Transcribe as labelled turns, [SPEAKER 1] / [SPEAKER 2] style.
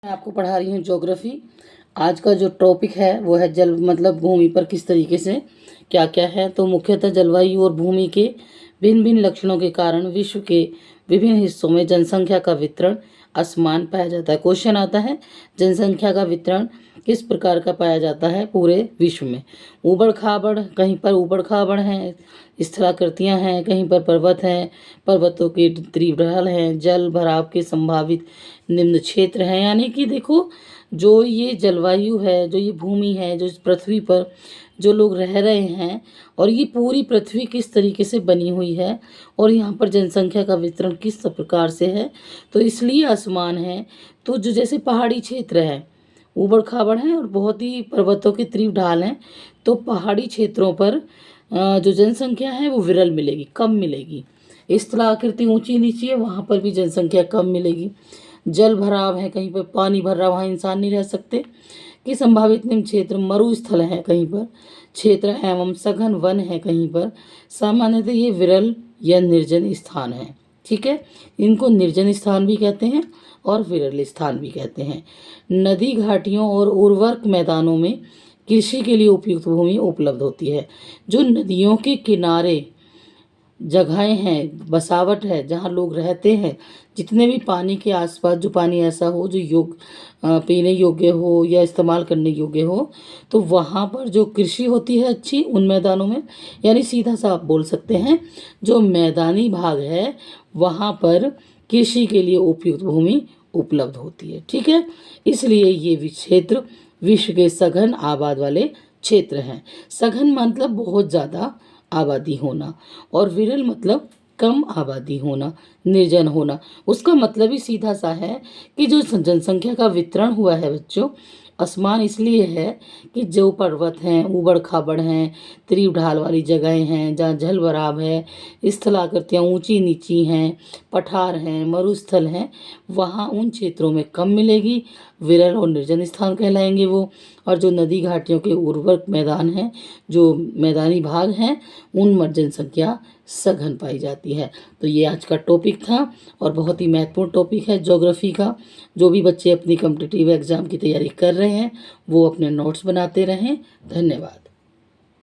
[SPEAKER 1] मैं आपको पढ़ा रही हूँ ज्योग्राफी। आज का जो टॉपिक है वो है जल मतलब भूमि पर किस तरीके से क्या क्या है। तो मुख्यतः जलवायु और भूमि के भिन्न भिन्न लक्षणों के कारण विश्व के विभिन्न हिस्सों में जनसंख्या का वितरण असमान पाया जाता है। क्वेश्चन आता है जनसंख्या का वितरण किस प्रकार का पाया जाता है पूरे विश्व में। ऊबड़ खाबड़, कहीं पर ऊबड़ खाबड़ हैं, स्थलाकृतियाँ हैं, कहीं पर पर्वत हैं, पर्वतों के तीव्र ढाल हैं, जल भराव के संभावित निम्न क्षेत्र हैं। यानी कि देखो, जो ये जलवायु है, जो ये भूमि है, जो इस पृथ्वी पर जो लोग रह रहे हैं, और ये पूरी पृथ्वी किस तरीके से बनी हुई है, और यहाँ पर जनसंख्या का वितरण किस प्रकार से है, तो इसलिए आसमान है। तो जो जैसे पहाड़ी क्षेत्र है, ऊबड़ खाबड़ है और बहुत ही पर्वतों के तीव्र ढाल हैं, तो पहाड़ी क्षेत्रों पर जो जनसंख्या है वो विरल मिलेगी, कम मिलेगी। स्थलाकृति ऊंची नीची है, वहाँ पर भी जनसंख्या कम मिलेगी। जल भराव है, कहीं पर पानी भर रहा, वहाँ इंसान नहीं रह सकते। कि संभावित निम्न क्षेत्र मरुस्थल है, कहीं पर क्षेत्र एवं सघन वन है, कहीं पर सामान्यतः ये विरल या निर्जन स्थान है। ठीक है, इनको निर्जन स्थान भी कहते हैं और विरल स्थान भी कहते हैं। नदी घाटियों और उर्वरक मैदानों में कृषि के लिए उपयुक्त भूमि उपलब्ध होती है। जो नदियों के किनारे जगहें हैं, बसावट है, जहाँ लोग रहते हैं, जितने भी पानी के आसपास जो पानी ऐसा हो जो पीने योग्य हो या इस्तेमाल करने योग्य हो, तो वहाँ पर जो कृषि होती है अच्छी, उन मैदानों में, यानी सीधा सा आप बोल सकते हैं जो मैदानी भाग है वहाँ पर कृषि के लिए उपयुक्त भूमि उपलब्ध होती है। ठीक है, इसलिए ये क्षेत्र विश्व के सघन आबाद वाले क्षेत्र हैं। सघन मतलब बहुत ज़्यादा आबादी होना, और विरल मतलब कम आबादी होना, निर्जन होना। उसका मतलब ही सीधा सा है कि जो जनसंख्या का वितरण हुआ है बच्चों, असमान इसलिए है कि जो पर्वत हैं, ऊबड़ खाबड़ हैं, तीव्र ढाल वाली जगहें हैं, जहाँ जल भराव है, स्थलाकृतियाँ ऊंची नीची हैं, पठार हैं, मरुस्थल हैं, वहाँ उन क्षेत्रों में कम मिलेगी, विरल और निर्जन स्थान कहलाएंगे वो। और जो नदी घाटियों के उर्वरक मैदान हैं, जो मैदानी भाग हैं, उनमें जनसंख्या सघन पाई जाती है। तो ये आज का टॉपिक था और बहुत ही महत्वपूर्ण टॉपिक है ज्योग्राफी का। जो भी बच्चे अपनी कॉम्पिटिटिव एग्ज़ाम की तैयारी कर रहे हैं वो अपने नोट्स बनाते रहें। धन्यवाद।